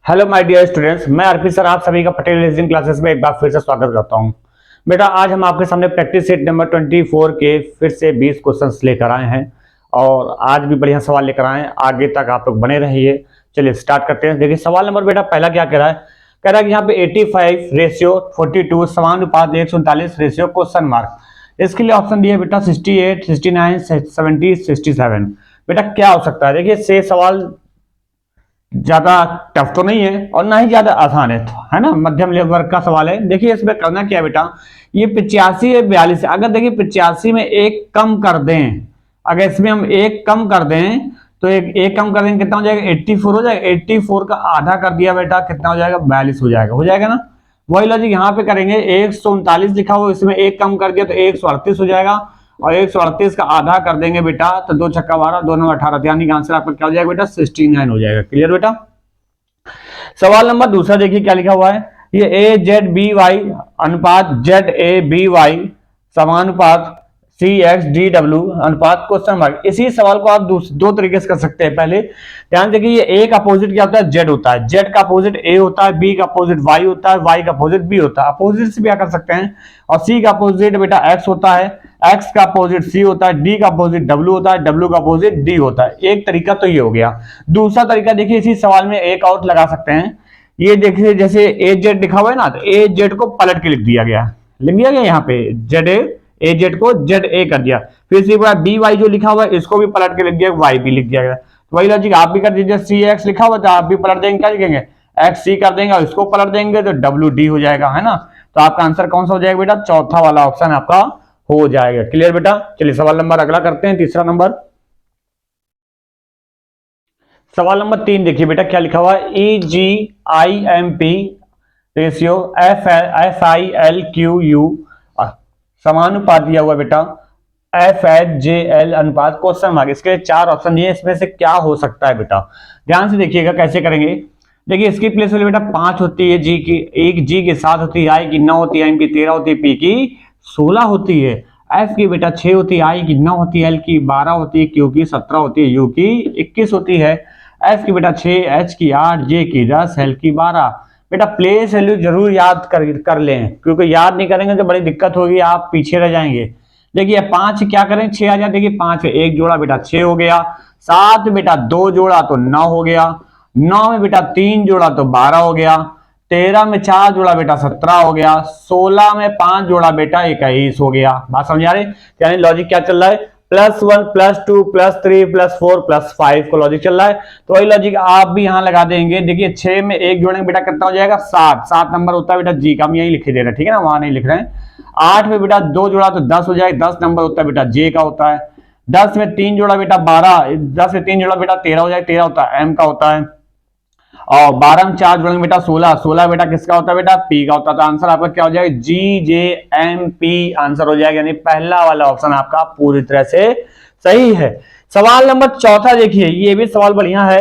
Hello my dear students, मैं अर्पित sir आप सभी का पटेल रीजनिंग क्लासेस में एक बार फिर से स्वागत करता हूं। बेटा आज हम आपके सामने प्रैक्टिस सेट नंबर 24 के फिर से 20 क्वेश्चंस लेकर आए हैं और आज भी बढ़िया सवाल लेकर आए हैं। आगे तक आप लोग बने रहिए। चलिए स्टार्ट करते हैं। देखिए सवाल नंबर बेटा पहला क्या कह रहा है। कह रहा है कि यहाँ पे 85 रेशियो 42 समानुपात 139 रेशियो क्वेश्चन मार्क। इसके लिए ऑप्शन दिए बेटा 68, 69, 70, 67। बेटा क्या हो सकता है। देखिए से सवाल ज्यादा टफ तो नहीं है और ना ही ज्यादा आसान है ना, मध्यम वर्ग का सवाल है। देखिए इसमें करना क्या है बेटा, ये 85 है 42 है। अगर देखिए 85 में एक कम कर दें, अगर इसमें हम एक कम कर दें तो एक कम कर देंगे कितना हो जाएगा, 84 हो जाएगा। 84 का आधा कर दिया बेटा कितना हो जाएगा, 42 हो जाएगा ना। वही लॉजिक यहाँ पे करेंगे। 139 लिखा हुआ, इसमें एक कम कर दिया तो 138 हो जाएगा और 138 का आधा कर देंगे बेटा तो 2 छक्का 12 2 9 18, यानी कि आंसर आपका क्या हो जाएगा बेटा 69 हो जाएगा। क्लियर बेटा। सवाल नंबर दूसरा देखिए क्या लिखा हुआ है। ये ए जेड बी वाई अनुपात जेड ए बी वाई समानुपात सी एक्स डी डब्ल्यू अनुपात क्वेश्चन मार्क। इसी सवाल को आप दो तरीके से कर सकते हैं। पहले ध्यान देखिए, ये ए का अपोजिट क्या होता है, जेड होता है। जेड का अपोजिट ए होता है, बी का अपोजिट वाई होता है, वाई का अपोजिट बी होता है। अपोजिट से भी क्या कर सकते हैं। और सी का अपोजिट बेटा एक्स होता है, एक्स का अपोजिट सी होता है, डी का अपोजिट डब्ल्यू होता है, डब्ल्यू का अपोजिट डी होता है। एक तरीका तो ये हो गया। दूसरा तरीका देखिए, इसी सवाल में एक और लगा सकते हैं। ये देखिए जैसे ए जेड लिखा हुआ है ना, तो ए जेड को पलट के लिख दिया गया यहाँ पे जेड ए जेड को जेड ए कर दिया। फिर इसी बार बी वाई जो लिखा हुआ है इसको भी पलट के लिख दिया, वाई भी लिख दिया गया। तो वही लॉजिक आप भी कर दीजिए। सी एक्स लिखा हुआ था, आप भी पलट देंगे, क्या लिखेंगे एक्स सी कर देंगे और इसको पलट देंगे तो डब्ल्यू डी हो जाएगा, है ना। तो आपका आंसर कौन सा हो जाएगा बेटा, चौथा वाला ऑप्शन आपका हो जाएगा। क्लियर बेटा। चलिए सवाल नंबर अगला करते हैं, तीसरा नंबर। सवाल नंबर 3 देखिए बेटा क्या लिखा हुआ है। E G I M P ratio F I L Q U समानुपात दिया हुआ बेटा एफ एच जे एल अनुपात क्वेश्चन मार्क। इसके 4 ऑप्शन दिए, इसमें से क्या हो सकता है बेटा। ध्यान से देखिएगा कैसे करेंगे। देखिए इसकी प्लेस वाली बेटा 5 होती है जी की, एक जी की 7 होती है, आई की 9 होती है, एम की 13 होती है, पी की 16 होती है, एफ की बेटा 6 होती है, आई की 9 होती है, एल की 12 होती है, क्यू की 17 होती है, यू की 21 होती है, एफ की बेटा 6, एच की 8, जे की 10, एल की 12। बेटा प्लेस वैल्यू जरूर याद कर लें, क्योंकि याद नहीं करेंगे तो बड़ी दिक्कत होगी, आप पीछे रह जाएंगे। देखिए 5 क्या करें, 6 आ जाए। देखिए 5 में एक जोड़ा बेटा 6 हो गया, 7 बेटा 2 जोड़ा तो 9 हो गया, 9 में बेटा 3 जोड़ा तो 12 हो गया, 13 में 4 जोड़ा बेटा 17 हो गया, 16 में 5 जोड़ा बेटा 21 हो गया। बात समझ आ रही। यानी लॉजिक क्या चल रहा है, +1 +2 +3 +4 +5 को लॉजिक चल रहा है। तो वही लॉजिक आप भी यहां लगा देंगे। देखिए 6 में एक जोड़ेंगे बेटा कितना हो जाएगा, 7 नंबर होता है बेटा जी का, हम यही लिख दे रहे हैं, ठीक है ना, वहां नहीं लिख रहे हैं। 8 में बेटा 2 जोड़ा तो 10 हो जाएगा, 10 नंबर होता है बेटा जे का होता है। 10 में 3 जोड़ा बेटा 12, 10 में 3 जोड़ा बेटा 13 हो जाएगा, 13 होता है एम का होता है। और 12 में 4 जोड़ेंगे बेटा 16, 16 बेटा किसका होता है बेटा पी का होता है। तो आंसर आपका क्या हो जाएगा, जी जे एम पी आंसर हो जाएगा। यानी पहला वाला ऑप्शन आपका पूरी तरह से सही है। सवाल नंबर चौथा देखिए, ये भी सवाल बढ़िया है।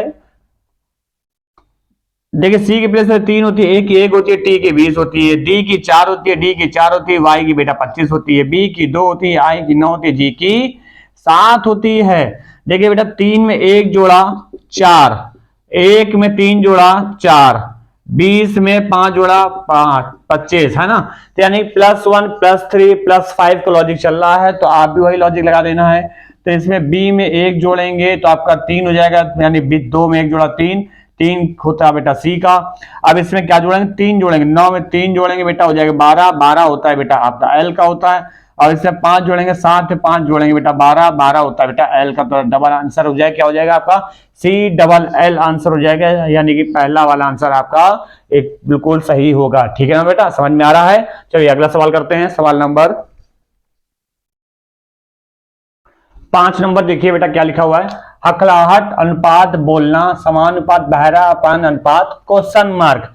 देखिए सी की प्लेस में 3 होती है, ए की 1 होती है, टी की 20 होती है, डी की 4 होती है, डी की 4 होती है, वाई की बेटा 25 होती है, बी की 2 होती है, आई की 9 होती है, जी की 7 होती है। देखिए बेटा 3 में एक जोड़ा 4, 1 में 3 जोड़ा 4, 20 में 5 जोड़ा 5, 25 है ना। तो यानी +1 +3 +5 का लॉजिक चल रहा है, तो आप भी वही लॉजिक लगा देना है। तो इसमें बी में एक जोड़ेंगे तो आपका 3 हो जाएगा, यानी 2 में एक जोड़ा 3 होता है बेटा सी का। अब इसमें क्या जोड़ेंगे, 3 जोड़ेंगे, 9 में 3 जोड़ेंगे बेटा हो जाएगा 12, 12 होता है बेटा आपका एल का होता है। और इसमें 5 जोड़ेंगे, 7 में 5 जोड़ेंगे बेटा 12, 12 होता है बेटा एल का। तो डबल आंसर हो जाएगा, क्या हो जाएगा आपका सी डबल एल आंसर हो जाएगा। यानी कि पहला वाला आंसर आपका एक बिल्कुल सही होगा। ठीक है ना बेटा, समझ में आ रहा है। चलिए अगला सवाल करते हैं। सवाल नंबर 5 नंबर देखिए बेटा क्या लिखा हुआ है। हकलाहट अनुपात बोलना समानुपात बहरापन अनुपात क्वेश्चन मार्क।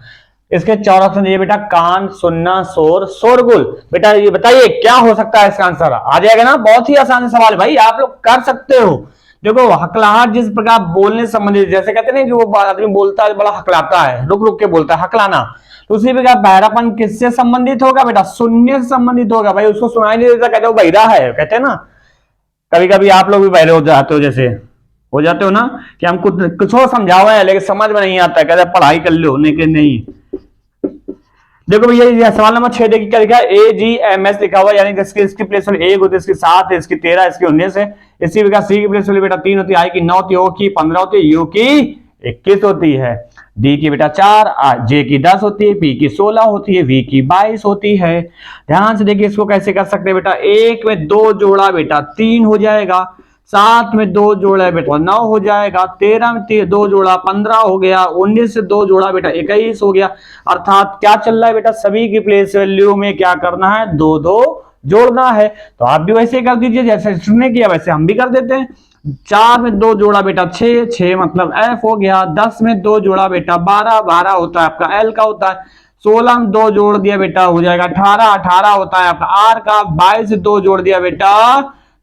इसके 4 ऑप्शन दिए बेटा, कान, सुनना, शोर, शोरगुल। बेटा ये बताइए क्या हो सकता है, इसका आंसर आ जाएगा ना। बहुत ही आसान सवाल है भाई, आप लोग कर सकते हो। देखो हकलाहट जिस प्रकार बोलने संबंधित, जैसे कहते हैं कि वो आदमी बोलता है बड़ा हकलाता है, रुक रुक के बोलता है, हकलाना। तो उसी प्रकार बहरापन किससे संबंधित होगा बेटा, सुनने से संबंधित होगा। भाई उसको सुनाई नहीं देता, कहते हो बहिरा है, कहते हैं ना। कभी कभी आप लोग भी बहरे हो जाते हो जैसे, हो जाते हो ना कि हम कुछ और समझाओ है लेकिन समझ में नहीं आता, कहते पढ़ाई कर लो नहीं नहीं। देखो भैया ये सवाल नंबर 6 देखिए क्या लिखा है, AGMS लिखा हुआ, यानी इसकी प्लेस वैल्यू 1 होती है, इसकी 7 है, इसकी 13, इसकी 19 है। इसी प्रकार सी की प्लेस वैल्यू बेटा 3 होती है, आई की 9 होती है, ओ की 15 होती है, यू की 21 होती है, डी की बेटा 4, जे की 10 होती है, पी की 16 होती है, वी की 22 होती है। ध्यान से देखिए इसको कैसे कर सकते हैं बेटा, 1 में 2 जोड़ा बेटा 3 हो जाएगा, 7 में 2 जोड़ा बेटा 9 हो जाएगा, 13 में 2 जोड़ा 15 हो गया, 19 से 2 जोड़ा बेटा 21 हो गया। अर्थात क्या चल रहा है बेटा, सभी की प्लेस वैल्यू में क्या करना है, 2 2 जोड़ना है। तो आप भी वैसे कर दीजिए जैसे इसने किया वैसे हम भी कर देते हैं। 4 में 2 जोड़ा बेटा 6, 6 मतलब एफ हो गया, 10 में 2 जोड़ा बेटा 12, 12 होता है आपका एल का होता है, 16 में 2 जोड़ दिया बेटा हो जाएगा 18, 18 होता है आपका आर का, 22 से 2 जोड़ दिया बेटा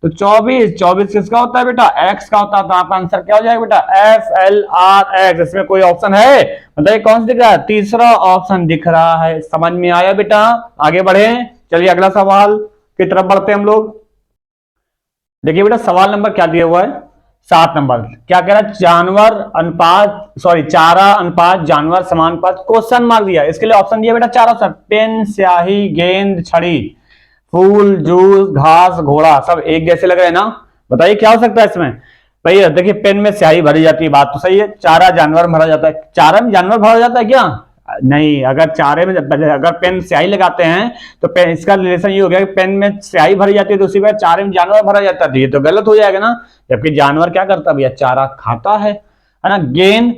तो 24, 24 किसका होता है बेटा, एक्स का होता है। तो आपका आंसर क्या हो जाएगा बेटा, FLRX। इसमें कोई ऑप्शन है बताइए कौन सा दिख रहा है, तीसरा ऑप्शन दिख रहा है। समझ में आया बेटा, आगे बढ़े, चलिए अगला सवाल की तरफ बढ़ते हैं हम लोग। देखिए बेटा सवाल नंबर क्या दिया हुआ है, 7 नंबर क्या कह रहा है, जानवर अनुपात चारा अनुपात जानवर समानुपात, क्वेश्चन मार्क दिया। इसके लिए ऑप्शन दिया बेटा 4 ऑप्शन, पेन, स्याही, गेंद, छड़ी, फूल, जूस, घास, घोड़ा, सब एक जैसे लग रहे हैं ना, बताइए क्या हो सकता है इसमें। भैया देखिए पेन में स्याही भरी जाती है, बात तो सही है, चारा जानवर भरा जाता है, चारा में जानवर भरा जाता है क्या, नहीं। अगर चारे में अगर पेन स्याही लगाते हैं तो पेन, इसका रिलेशन ये हो गया कि पेन में स्याही भरी जाती है तो उसी बार चारे में जानवर भरा जाता है, ये तो गलत हो जाएगा ना, जबकि जानवर क्या करता है भैया, चारा खाता है ना। गेंद,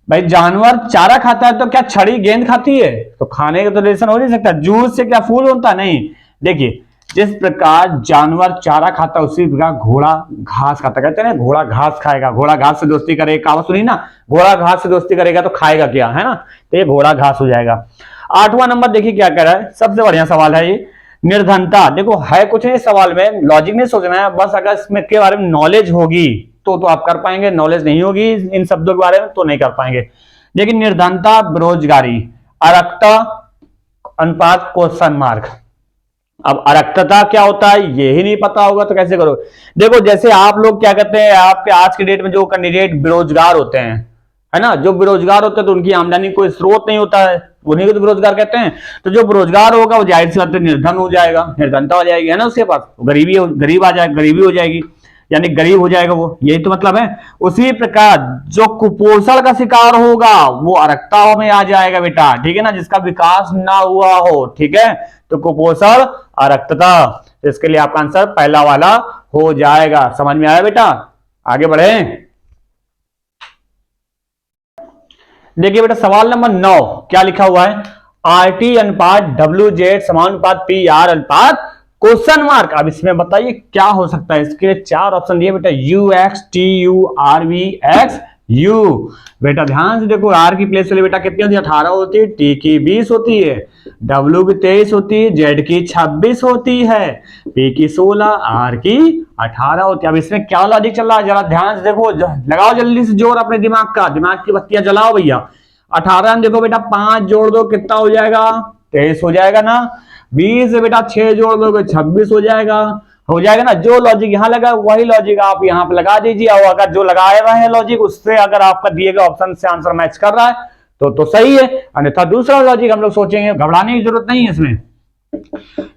भाई जानवर चारा खाता है तो क्या छड़ी गेंद खाती है, तो खाने का तो रिलेशन हो नहीं सकता। जूस से क्या फूल होता, नहीं। देखिए जिस प्रकार जानवर चारा खाता उसी प्रकार घोड़ा घास खाता, कहते हैं ना घोड़ा घास खाएगा, घोड़ा घास से दोस्ती करेगा, कहावत सुनी ना, घोड़ा घास से दोस्ती करेगा तो खाएगा क्या, है ना, तो ये घोड़ा घास हो जाएगा। 8वां नंबर देखिए क्या कह रहा है, सबसे बढ़िया सवाल है ये, निर्धनता। देखो है कुछ नहीं सवाल में, लॉजिक नहीं सोचना है, बस अगर इसमें के बारे में नॉलेज होगी तो आप कर पाएंगे, नॉलेज नहीं होगी इन शब्दों के बारे में तो नहीं कर पाएंगे। लेकिन निर्धनता, बेरोजगारी, अरक्षता अनुपात क्वेश्चन मार्क। अब अरक्षता क्या होता है ये ही नहीं पता होगा तो कैसे करोगे। देखो जैसे आप लोग क्या कहते हैं, आपके आज के डेट में जो कैंडिडेट बेरोजगार होते हैं, है ना, जो बेरोजगार होते हैं तो उनकी आमदनी कोई स्रोत नहीं होता है, उन्हीं को तो बेरोजगार कहते हैं। तो जो बेरोजगार होगा वो जाहिर सी बात है निर्धन हो जाएगा, निर्धनता हो जाएगी, है ना, उसके पास गरीबी आ जाएगी, गरीबी हो जाएगी, यानी गरीब हो जाएगा वो, यही तो मतलब है। उसी प्रकार जो कुपोषण का शिकार होगा वो अरक्षता में आ जाएगा बेटा, ठीक है ना, जिसका विकास ना हुआ हो, ठीक है, तो कुपोषण अरक्षता, इसके लिए आपका आंसर पहला वाला हो जाएगा। समझ में आया बेटा, आगे बढ़े। देखिए बेटा सवाल नंबर 9 क्या लिखा हुआ है, RT अनुपात WZ समानुपात PR अनुपात क्वेश्चन मार्क। अब इसमें बताइए क्या हो सकता है, इसके लिए 4 ऑप्शन दिए बेटा, UX, TU, RV, X, U। बेटा ध्यान से देखो, R की प्लेस वैल्यू बेटा कितनी होती है, 18 होती है, T की 20 होती है, W की 23 होती है, Z की 26 होती है, P की 16, R की 18 होती है। अब इसमें क्या लॉजिक चल रहा है जरा ध्यान से देखो, लगाओ जल्दी से जोर अपने दिमाग का, दिमाग की बत्तियां जलाओ भैया। 18 में देखो बेटा 5 जोड़ दो कितना हो जाएगा, 23 हो जाएगा ना, 20 से बेटा 6 जोड़ दोगे 26 हो जाएगा ना। जो लॉजिक यहाँ लगा वही लॉजिक आप यहाँ पे लगा दीजिए, और अगर जो लगाया हुआ है लॉजिक उससे अगर आपका दिए गए ऑप्शन से आंसर मैच कर रहा है तो सही है, अन्यथा दूसरा लॉजिक हम लोग सोचेंगे, घबराने की जरूरत नहीं है इसमें।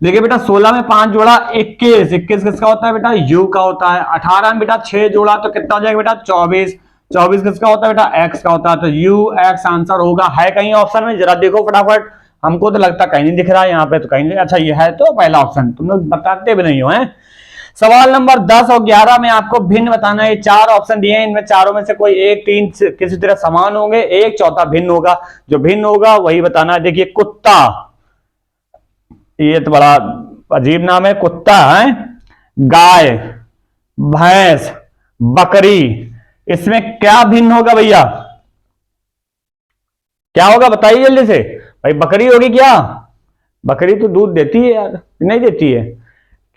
देखिए बेटा 16 में 5 जोड़ा 21, 21 किसका होता है बेटा, यू का होता है। 18 में बेटा 6 जोड़ा तो कितना हो जाएगा बेटा, 24, 24 किसका होता है बेटा, एक्स का होता है, तो यू एक्स आंसर होगा। है कहीं ऑप्शन में, जरा देखो फटाफट, हमको तो लगता कहीं नहीं दिख रहा है यहाँ पे, तो कहीं नहीं, अच्छा ये है तो पहला ऑप्शन, तुम लोग बताते भी नहीं हो हैं। सवाल नंबर 10 और 11 में आपको भिन्न बताना है, 4 ऑप्शन दिए हैं, इनमें चारों में से कोई एक 3 किसी तरह समान होंगे, एक चौथा भिन्न होगा, जो भिन्न होगा वही बताना है। देखिए कुत्ता, ये तो बड़ा अजीब नाम है, कुत्ता है, गाय, भैंस, बकरी, इसमें क्या भिन्न होगा भैया, क्या होगा बताइए जल्दी से। भाई बकरी होगी क्या, बकरी तो दूध देती है यार, नहीं देती है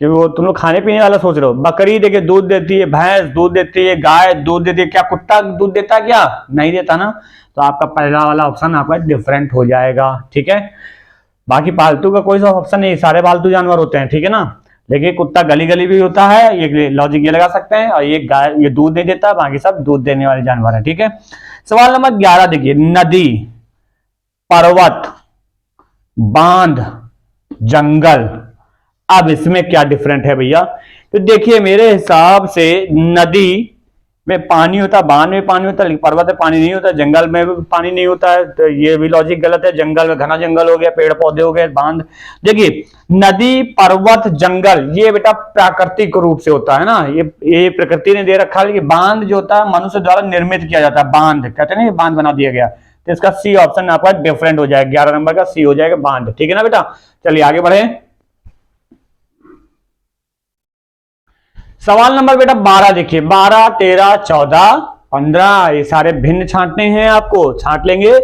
कि वो तुम लोग खाने पीने वाला सोच रहे हो। बकरी देखिए दूध देती है, भैंस दूध देती है, गाय दूध देती है, क्या कुत्ता दूध देता है क्या, नहीं देता ना, तो आपका पहला वाला ऑप्शन आपका डिफरेंट हो जाएगा, ठीक है। बाकी पालतू का कोई सा ऑप्शन नहीं, सारे पालतू जानवर होते हैं, ठीक है ना। लेकिन कुत्ता गली गली भी होता है, ये लॉजिक ये लगा सकते हैं। और ये गाय, ये दूध नहीं देता, बाकी सब दूध देने वाले जानवर है। ठीक है, सवाल नंबर 11 देखिए, नदी, पर्वत, बांध, जंगल, अब इसमें क्या डिफरेंट है भैया? तो देखिए मेरे हिसाब से नदी में पानी होता है, बांध में पानी होता है, पर्वत में पानी नहीं होता, जंगल में भी पानी नहीं होता है, तो ये भी लॉजिक गलत है। जंगल में घना जंगल हो गया, पेड़ पौधे हो गए, बांध। देखिए नदी, पर्वत, जंगल ये बेटा प्राकृतिक रूप से होता है ना, ये प्रकृति ने दे रखा है। लेकिन बांध जो होता है मनुष्य द्वारा निर्मित किया जाता है, बांध कहते हैं ना, बांध बना दिया गया। तो इसका सी ऑप्शन आपका डिफरेंट हो जाएगा, 11 नंबर का सी हो जाएगा, बांध। ठीक है ना बेटा, चलिए आगे बढ़े। सवाल नंबर बेटा 12 देखिए, 12, 13, 14, 15 ये सारे भिन्न छांटने हैं, आपको छांट लेंगे।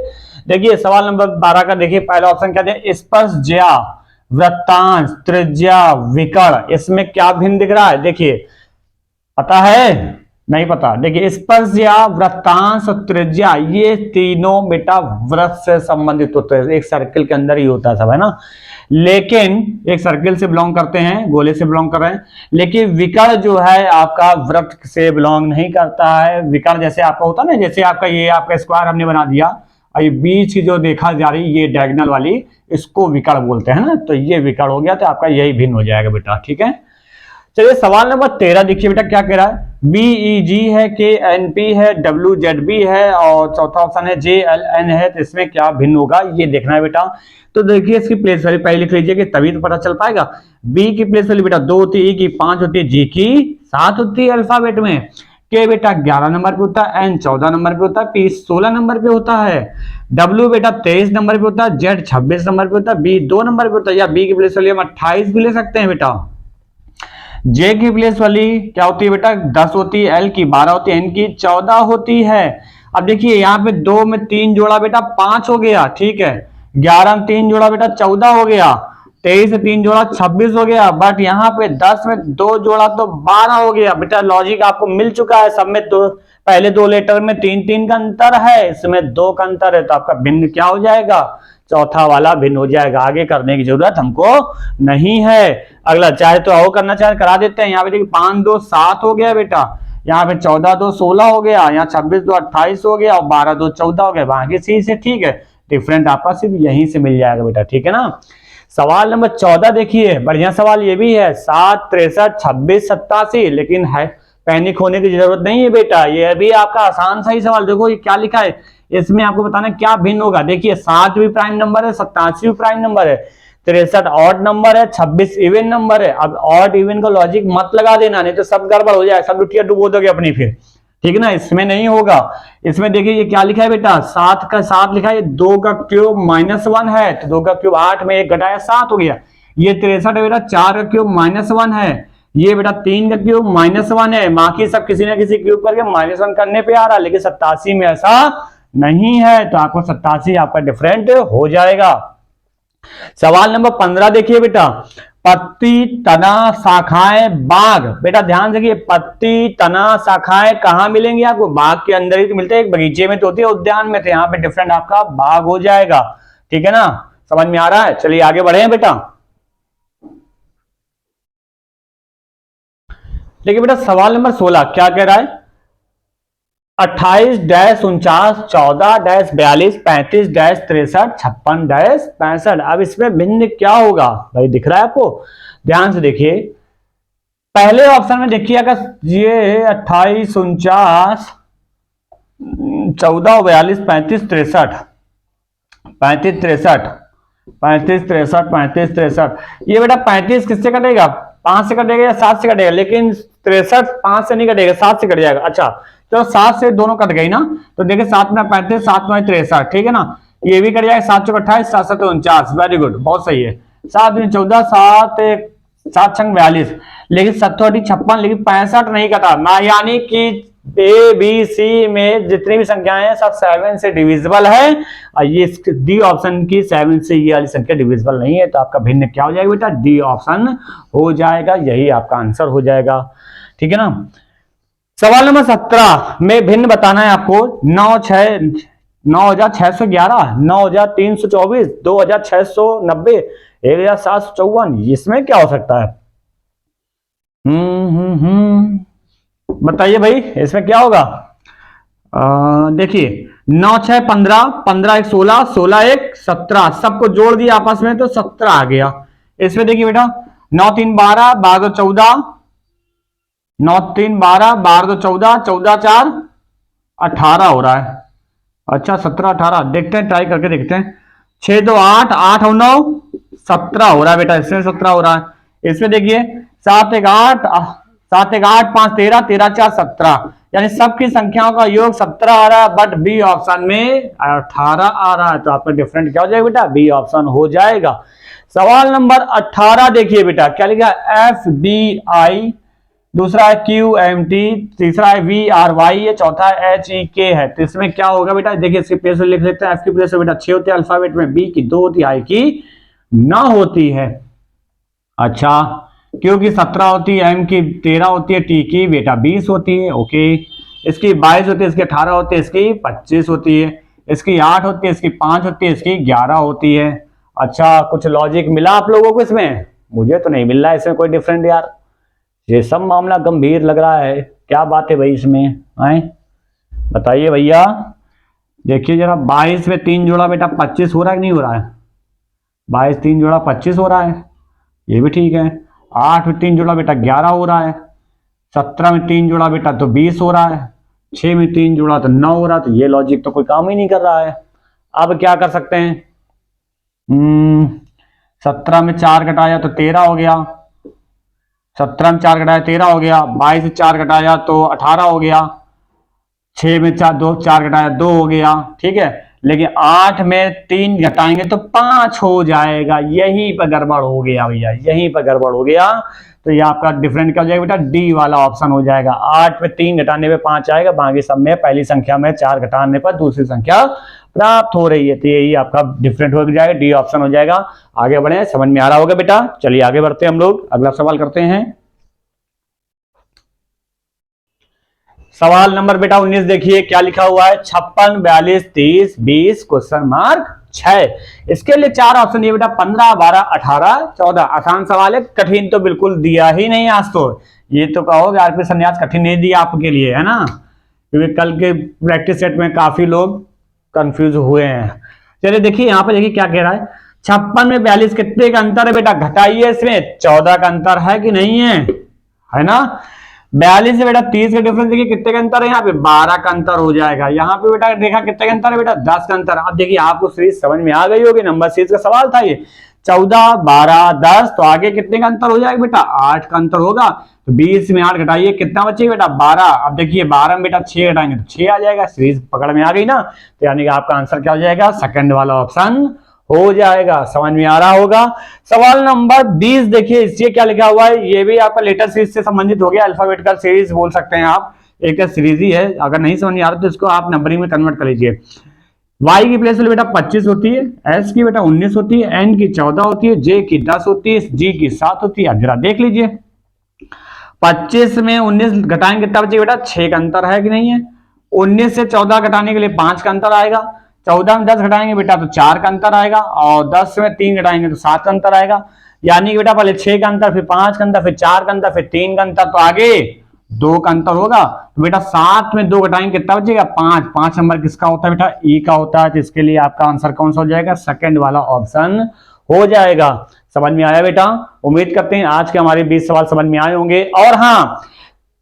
देखिए सवाल नंबर 12 का देखिए, पहला ऑप्शन क्या है, स्पर्श ज्या, वृत्तांश, त्रिज्या, विकर्ण, इसमें क्या भिन्न दिख रहा है? देखिए पता है? नहीं पता। देखिए स्पर्श ज्या, वृत्तांश और त्रिज्या ये तीनों बेटा वृत्त से संबंधित होते हैं, एक सर्किल के अंदर ही होता है सब, है ना। लेकिन एक सर्किल से बिलोंग करते हैं, गोले से बिलोंग कर रहे हैं। लेकिन विकर्ण जो है आपका वृत्त से बिलोंग नहीं करता है। विकर्ण जैसे आपका होता है ना, जैसे आपका ये आपका स्क्वायर हमने बना दिया और ये बीच की जो देखा जा रही ये डायगोनल वाली, इसको विकर्ण बोलते हैं ना, तो ये विकर्ण हो गया, तो आपका यही भिन्न हो जाएगा बेटा। ठीक है, चलिए सवाल नंबर 13 देखिए बेटा क्या कह रहा है, BEG है, KNP है, WZB है और चौथा ऑप्शन है JLN है, तो इसमें क्या भिन्न होगा ये देखना है बेटा। तो देखिए इसकी प्लेस वैल्यू पहले लिख लीजिए कि तभी तो पता चल पाएगा। B की प्लेस वैल्यू बेटा 2 होती है, E की 5 होती है, G की 7 होती है अल्फाबेट में। K बेटा 11 नंबर पे होता है, N 14 नंबर पे होता है, P 16 नंबर पे होता है, W बेटा 23 नंबर पे होता है, Z 26 नंबर पे होता है, B 2 नंबर पे होता है, या B की प्लेस वैल्यू हम 28 भी ले सकते हैं बेटा। J की प्लेस वाली क्या होती है बेटा 10 होती है, L की 12 होती है, N की 14 होती है। अब देखिए यहाँ पे 2 में 3 जोड़ा बेटा 5 हो गया, ठीक है, 11 में 3 जोड़ा बेटा 14 हो गया, 23 से 3 जोड़ा 26 हो गया, बट यहाँ पे 10 में 2 जोड़ा तो 12 हो गया। बेटा लॉजिक आपको मिल चुका है, सब में दो, पहले 2 लेटर में 3-3 का अंतर है, इसमें 2 का अंतर है, तो आपका भिन्न क्या हो जाएगा? चौथा वाला भिन्न हो जाएगा। आगे करने की जरूरत हमको नहीं है। अगला चाहे तो आओ करना चाहे करा देते हैं। यहाँ पे देखिए 5 2 7 हो गया बेटा, यहाँ पे 14 2 16 हो गया, यहाँ 26 2 28 हो गया और 12 2 14 हो गया, बाकी सी से ठीक है। डिफरेंट आपका सिर्फ यहीं से मिल जाएगा बेटा, ठीक है ना। सवाल नंबर 14 देखिए, बढ़िया सवाल ये भी है, 7 63 26 87, लेकिन है पैनिक होने की जरूरत नहीं है बेटा, ये भी आपका आसान सही सवाल। देखो ये क्या लिखा है, इसमें आपको बताना क्या भिन्न होगा। देखिए 7 भी प्राइम नंबर है, 87 भी प्राइम नंबर है, 63 ऑड नंबर है, 26 इवन नंबर है। अब ऑड इवन का लॉजिक मत लगा देना, नहीं तो सब गड़बड़ हो जाए, सब लुटिया डुबो दोगे अपनी फिर, ठीक है ना। इसमें नहीं होगा। इसमें देखिए ये क्या लिखा है बेटा, 7 का 7 लिखा है, 2 का क्यूब -1 है, तो 2 का क्यूब 8 में 1 घटाया 7 हो गया। ये 63 है बेटा, 4 का क्यूब -1 है, ये बेटा 3 का क्यूब -1 है, बाकी सब किसी ना किसी क्यूब करके -1 करने पे आ रहा है, लेकिन 87 में ऐसा नहीं है, तो आपको 87 आपका डिफरेंट हो जाएगा। सवाल नंबर 15 देखिए बेटा, पत्ती तना शाखाएं बाग, बेटा ध्यान से, पत्ती तना शाखाएं कहां मिलेंगी आपको? बाग के अंदर ही तो मिलते हैं, एक बगीचे में तो होती है, उद्यान में, तो यहाँ पे डिफरेंट आपका बाग हो जाएगा, ठीक है ना। समझ में आ रहा है? चलिए आगे बढ़े हैं बेटा। देखिए बेटा सवाल नंबर 16 क्या कह रहा है, 28-49 14-42 35-63 56-65। अब इसमें भिन्न क्या होगा भाई, दिख रहा है आपको? ध्यान से देखिए, पहले ऑप्शन में देखिए अगर ये 28 49 14 42 35 63 35 63 35 63, ये बेटा 35 किससे कटेगा? 5 से कटेगा या 7 से कटेगा? लेकिन 63 5 से नहीं कटेगा, 7 से कट जाएगा। अच्छा तो 7 से दोनों कट गई ना, तो देखिए 7 में 35 7 में 63, ठीक है ना, ये भी कट जाएगा, 7 चौक 28 7 7 49, वेरी गुड, बहुत सही है। 7 में 14 7 7 छंग 42, लेकिन 7 56, लेकिन 65 नहीं कटा ना, यानी कि ए बी सी में जितनी भी संख्याएं हैं सब 7 से डिविजिबल है, और ये डी ऑप्शन की 7 से ये वाली संख्या डिविजिबल नहीं है, तो आपका भिन्न क्या हो जाएगा बेटा? डी ऑप्शन हो जाएगा, यही आपका आंसर हो जाएगा, ठीक है ना। सवाल नंबर 17 में भिन्न बताना है आपको, 9611, 9324, 2690, 1754, इसमें क्या हो सकता है? बताइए भाई इसमें क्या होगा। देखिए 9 6 15, 15 1 16, 16 1 17, सबको जोड़ दिया आपस में तो 17 आ गया। इसमें देखिए बेटा 9 3 12, 12 2 14, 9 3 12, 12 2 14, 14 4 18 हो रहा है। अच्छा 17 18 देखते हैं, ट्राई करके देखते हैं। 6 2 8, 8 और 9 17 हो रहा है बेटा, इसमें 17 हो रहा है। इसमें देखिए 7 1 8, 7 1 8, 5 13, 13 4 17, यानी सबकी संख्याओं का योग 17 आ रहा है, बट बी ऑप्शन में 18 आ रहा है। तो आपका डिफरेंट क्या हो जाएगा बेटा, बी ऑप्शन हो जाएगा। सवाल नंबर 18 देखिए बेटा क्या लिखा, एफ बी आई, दूसरा है क्यू एम टी, तीसरा है वी आर वाई, ये चौथा है एच ई के है। तो इसमें क्या होगा बेटा, देखिए इसकी प्लेस लिख लेते हैं। एफ की प्लेस बेटा 6 होती है अल्फाबेट में, बी की 2 होती है, आई की 9 होती है। अच्छा क्यू की 17 होती है, एम की 13 होती है, टी की बेटा 20 होती है। ओके इसकी 22 होती है, इसकी 18 होती है, इसकी 25 होती है, इसकी 8 होती है, इसकी 5 होती है, इसकी 11 होती है। अच्छा कुछ लॉजिक मिला आप लोगों को इसमें? मुझे तो नहीं मिल रहा है इसमें कोई डिफरेंट यार, ये सब मामला गंभीर लग रहा है। क्या बात है भाई इसमें आए, बताइए भैया। देखिए जरा 22 में 3 जोड़ा बेटा 25 हो रहा है कि नहीं हो रहा है? 22 3 जोड़ा 25 हो रहा है, ये भी ठीक है। 8 में 3 जोड़ा बेटा 11 हो रहा है, 17 में 3 जोड़ा बेटा तो 20 हो रहा है, 6 में 3 जोड़ा तो 9 हो रहा है। तो ये लॉजिक तो कोई काम ही नहीं कर रहा है। अब क्या कर सकते हैं, 17 में 4 घटाया तो 13 हो गया, 17 में 4 घटाया 13 हो गया, 22 से 4 घटाया तो 18 हो गया, 6 में 4 घटाया 2 हो गया, ठीक है। लेकिन 8 में 3 घटाएंगे तो 5 हो जाएगा, यहीं पर गड़बड़ हो गया भैया, यहीं पर गड़बड़ हो गया। तो ये आपका डिफरेंट क्या हो जाएगा बेटा, डी वाला ऑप्शन हो जाएगा। 8 में 3 घटाने पे 5 आएगा, बाकी सब में पहली संख्या में 4 घटाने पर दूसरी संख्या प्राप्त हो रही है। तो यही आपका डिफरेंट हो जाएगा, डी ऑप्शन हो जाएगा। आगे बढ़े, समझ में आ रहा होगा बेटा। चलिए आगे बढ़ते हैं हम लोग, अगला सवाल करते हैं। सवाल नंबर बेटा 19 देखिए क्या लिखा हुआ है, 56 42 30 20 क्वेश्चन मार्क 6। इसके लिए 4 ऑप्शन दिए बेटा, 15 12 18 14। आसान सवाल है, कठिन तो बिल्कुल दिया ही नहीं आज तो। ये तो कहोगे आरपी संन्यास कठिन नहीं दिया आपके लिए, है ना, क्योंकि कल के प्रैक्टिस सेट में काफी लोग कंफ्यूज हुए हैं। चलिए देखिए यहाँ पे देखिए क्या कह रहा है, 56 में 42 कितने का अंतर है बेटा, घटाइए, इसमें 14 का अंतर है कि नहीं है ना। 42 से बेटा 30 का डिफरेंस देखिए कितने का अंतर है, यहाँ पे 12 का अंतर हो जाएगा। यहाँ पे बेटा देखा कितने का अंतर है बेटा, 10 का अंतर। अब देखिए आपको सीरीज समझ में आ गई होगी, नंबर सीरीज का सवाल था ये। 14 12 10, तो आगे कितने का अंतर हो जाएगा बेटा, 8 का अंतर होगा। तो 20 में 8 घटाइए कितना बचेगा बेटा, 12। अब देखिए 12 में बेटा 6 घटाएंगे तो 6 आ जाएगा, सीरीज पकड़ में आ गई ना। तो यानी कि आपका आंसर क्या हो जाएगा, सेकंड वाला ऑप्शन हो जाएगा। समझ में आ रहा होगा। सवाल नंबर 20 देखिए, इससे क्या लिखा हुआ है, ये भी आपका लेटर सीरीज से संबंधित हो गया, अल्फाबेटिकल सीरीज बोल सकते हैं आप, एक सीरीज ही है। अगर नहीं समझ में आ रहा तो इसको आप नंबरिंग में कन्वर्ट कर लीजिए। y की प्लेस बेटा 25 होती है, s की बेटा 19 होती है, n की 14 होती है, j की 10 होती है, g की 7 होती है। जरा देख लीजिए 25 में 19 घटाएंगे कितना बचेगा बेटा, 6 का अंतर है कि नहीं है। 19 से 14 घटाने के लिए 5 का अंतर आएगा। 14 में 10 घटाएंगे बेटा तो 4 का अंतर आएगा, और 10 में 3 घटाएंगे तो 7 का अंतर आएगा। यानी कि बेटा पहले 6 का अंतर, फिर 5 का अंतर, फिर 4 का अंतर, फिर 3 का अंतर, तो आगे 2 का अंतर होगा। तो बेटा 7 में 2 घटाएंगे कितना बचेगा, 5। 5 नंबर किसका होता है बेटा, ई का होता है। तो इसके लिए आपका आंसर कौन सा हो जाएगा, सेकंड वाला ऑप्शन हो जाएगा। समझ में आया बेटा, उम्मीद करते हैं आज के हमारे 20 सवाल समझ में आए होंगे। और हाँ,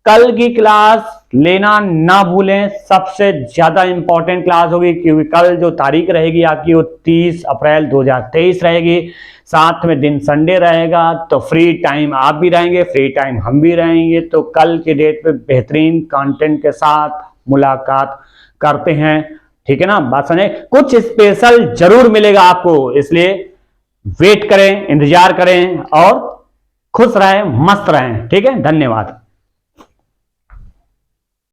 कल की क्लास लेना ना भूलें, सबसे ज्यादा इंपॉर्टेंट क्लास होगी, क्योंकि कल जो तारीख रहेगी आपकी वो 30 अप्रैल 2023 रहेगी। साथ में दिन संडे रहेगा, तो फ्री टाइम आप भी रहेंगे, फ्री टाइम हम भी रहेंगे। तो कल के डेट पे बेहतरीन कंटेंट के साथ मुलाकात करते हैं, ठीक है ना। बात समझे, कुछ स्पेशल जरूर मिलेगा आपको, इसलिए वेट करें, इंतजार करें और खुश रहें, मस्त रहें, ठीक है। धन्यवाद।